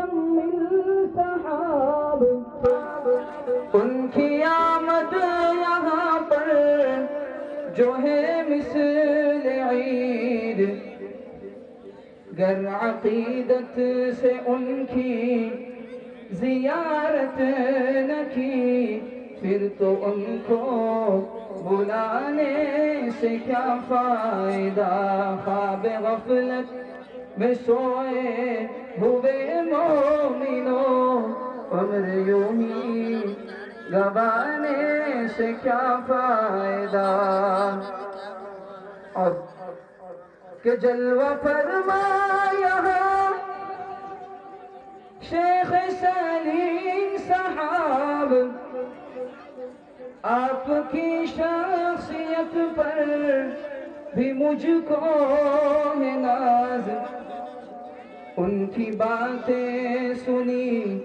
مزمل سحاب، ان کی آمد یہاں پر جو ہے مثل عید، گر عقیدت سے ان کی زیارت نہ کی، پھر تو ان کو بلانے سے کیا فائدہ۔ خواب غفلت میں سوئے ہوئے مومنوں، عمر یوں ہی گوانے سے کیا فائدہ۔ اور کہ جلوہ فرمایا شیخ سلیم صاحب، آپ کی شخصیت پر بھی مجھ کو ہے ناز، ان کی باتیں سنی